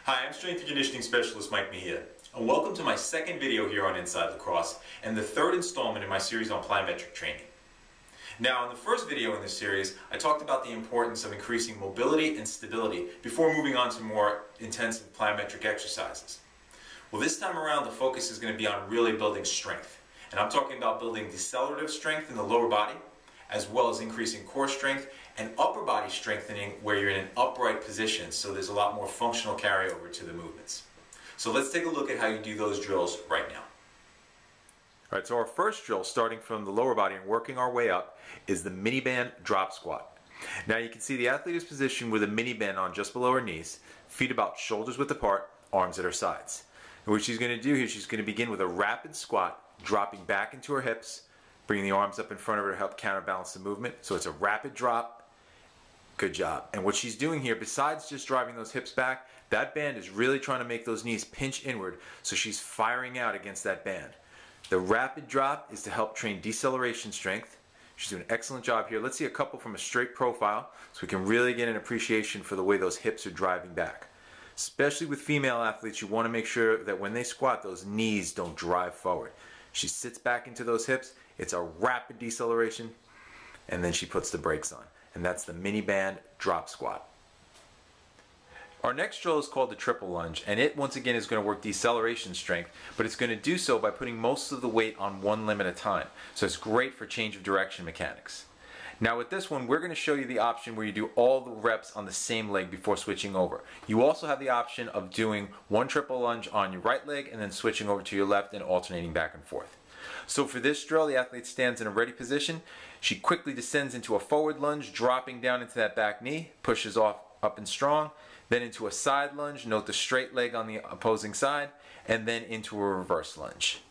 Hi, I'm Strength and Conditioning Specialist Mike Mejia, and welcome to my second video here on Inside Lacrosse and the third installment in my series on plyometric training. Now, in the first video in this series, I talked about the importance of increasing mobility and stability before moving on to more intensive plyometric exercises. Well, this time around, the focus is going to be on really building strength, and I'm talking about building decelerative strength in the lower body, as well as increasing core strength and upper body strengthening where you're in an upright position, so there's a lot more functional carryover to the movements. So let's take a look at how you do those drills right now. All right, so our first drill, starting from the lower body and working our way up, is the mini band drop squat. Now you can see the athlete is positioned with a mini band on just below her knees, feet about shoulders width apart, arms at her sides. And what she's going to do here, she's going to begin with a rapid squat, dropping back into her hips, bringing the arms up in front of her to help counterbalance the movement. So it's a rapid drop. Good job. And what she's doing here, besides just driving those hips back, that band is really trying to make those knees pinch inward, so she's firing out against that band. The rapid drop is to help train deceleration strength. She's doing an excellent job here. Let's see a couple from a straight profile so we can really get an appreciation for the way those hips are driving back. Especially with female athletes, you want to make sure that when they squat, those knees don't drive forward. She sits back into those hips. It's a rapid deceleration, and then she puts the brakes on. And that's the mini band drop squat. Our next drill is called the triple lunge, and it once again is going to work deceleration strength, but it's going to do so by putting most of the weight on one limb at a time. So it's great for change of direction mechanics. Now with this one, we're going to show you the option where you do all the reps on the same leg before switching over. You also have the option of doing one triple lunge on your right leg and then switching over to your left and alternating back and forth. So for this drill, the athlete stands in a ready position. She quickly descends into a forward lunge, dropping down into that back knee, pushes off up and strong, then into a side lunge, note the straight leg on the opposing side, and then into a reverse lunge.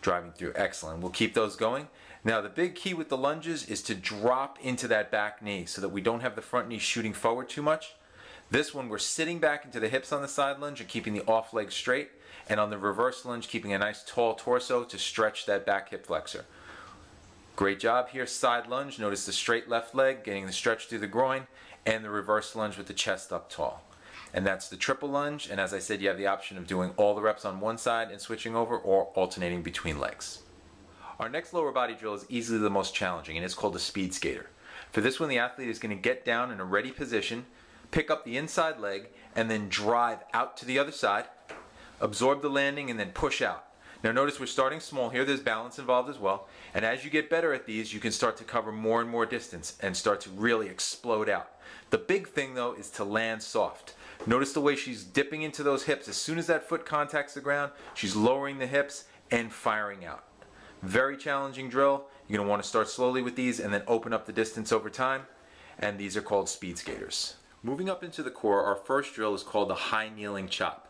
Driving through, excellent. We'll keep those going. Now the big key with the lunges is to drop into that back knee so that we don't have the front knee shooting forward too much. This one, we're sitting back into the hips on the side lunge and keeping the off leg straight, and on the reverse lunge, keeping a nice tall torso to stretch that back hip flexor. Great job here. Side lunge, notice the straight left leg, getting the stretch through the groin, and the reverse lunge with the chest up tall. And that's the triple lunge, and as I said, you have the option of doing all the reps on one side and switching over, or alternating between legs. Our next lower body drill is easily the most challenging, and it's called the speed skater. For this one, the athlete is going to get down in a ready position, pick up the inside leg, and then drive out to the other side, absorb the landing, and then push out. Now notice we're starting small here. There's balance involved as well. And as you get better at these, you can start to cover more and more distance and start to really explode out. The big thing though is to land soft. Notice the way she's dipping into those hips. As soon as that foot contacts the ground, she's lowering the hips and firing out. Very challenging drill. You're going to want to start slowly with these and then open up the distance over time. And these are called speed skaters. Moving up into the core, our first drill is called the high kneeling chop.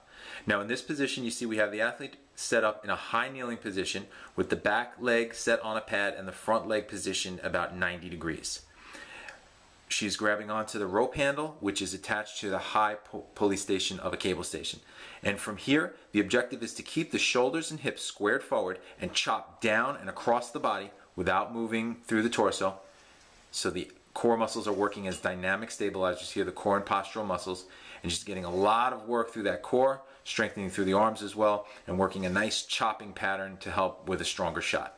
Now in this position, you see we have the athlete set up in a high kneeling position with the back leg set on a pad and the front leg positioned about 90 degrees. She's grabbing onto the rope handle, which is attached to the high pulley station of a cable station. And from here, the objective is to keep the shoulders and hips squared forward and chop down and across the body without moving through the torso. So the core muscles are working as dynamic stabilizers here, the core and postural muscles, and just getting a lot of work through that core, strengthening through the arms as well, and working a nice chopping pattern to help with a stronger shot.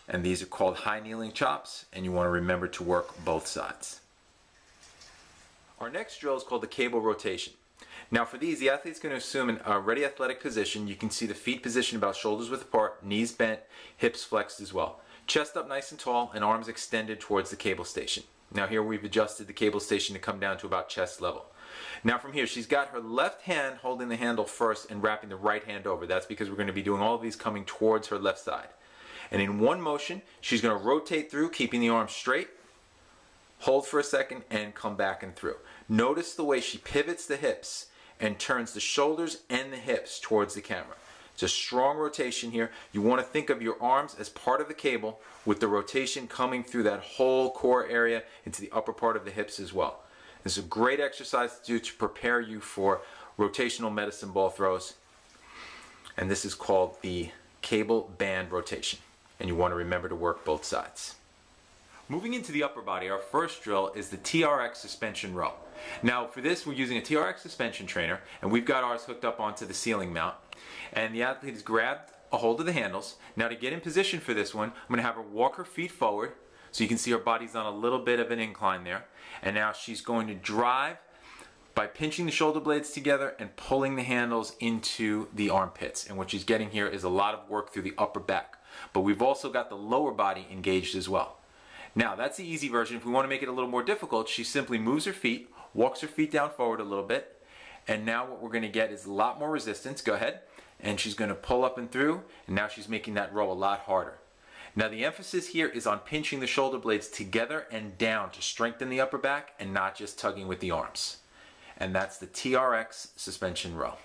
And these are called high kneeling chops, and you want to remember to work both sides. Our next drill is called the cable rotation. Now for these, the athlete's going to assume a ready athletic position. You can see the feet positioned about shoulders width apart, knees bent, hips flexed as well. Chest up nice and tall and arms extended towards the cable station. Now here we've adjusted the cable station to come down to about chest level. Now from here, she's got her left hand holding the handle first and wrapping the right hand over. That's because we're going to be doing all of these coming towards her left side. And in one motion, she's going to rotate through, keeping the arms straight, hold for a second, and come back and through. Notice the way she pivots the hips and turns the shoulders and the hips towards the camera. It's a strong rotation here. You want to think of your arms as part of the cable with the rotation coming through that whole core area into the upper part of the hips as well. This is a great exercise to do to prepare you for rotational medicine ball throws. And this is called the cable band rotation. And you want to remember to work both sides. Moving into the upper body, our first drill is the TRX suspension row. Now for this we're using a TRX suspension trainer, and we've got ours hooked up onto the ceiling mount, and the athlete has grabbed a hold of the handles. Now to get in position for this one, I'm going to have her walk her feet forward so you can see her body's on a little bit of an incline there, and now she's going to drive by pinching the shoulder blades together and pulling the handles into the armpits. And what she's getting here is a lot of work through the upper back, but we've also got the lower body engaged as well. Now that's the easy version. If we want to make it a little more difficult, she simply moves her feet, walks her feet down forward a little bit, and now what we're going to get is a lot more resistance. Go ahead. And she's going to pull up and through, and now she's making that row a lot harder. Now the emphasis here is on pinching the shoulder blades together and down to strengthen the upper back and not just tugging with the arms. And that's the TRX suspension row.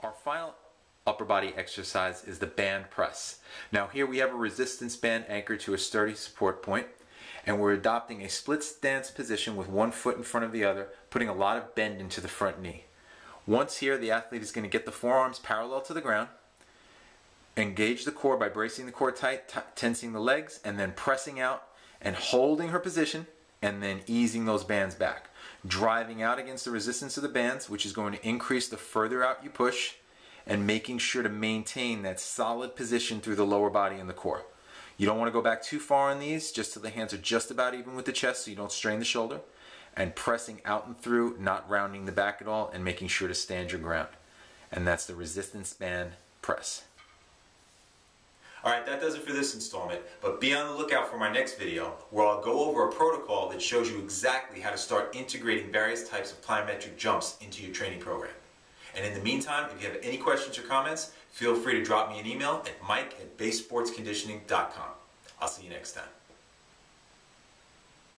Our final upper body exercise is the band press. Now here we have a resistance band anchored to a sturdy support point, and we're adopting a split stance position with one foot in front of the other, putting a lot of bend into the front knee. Once here, the athlete is going to get the forearms parallel to the ground, engage the core by bracing the core tight, tensing the legs, and then pressing out and holding her position, and then easing those bands back. Driving out against the resistance of the bands, which is going to increase the further out you push, and making sure to maintain that solid position through the lower body and the core. You don't want to go back too far on these, just so the hands are just about even with the chest so you don't strain the shoulder. And pressing out and through, not rounding the back at all, and making sure to stand your ground. And that's the resistance band press. Alright, that does it for this installment, but be on the lookout for my next video where I'll go over a protocol that shows you exactly how to start integrating various types of plyometric jumps into your training program. And in the meantime, if you have any questions or comments, feel free to drop me an email at mike@basesportsconditioning.com. I'll see you next time.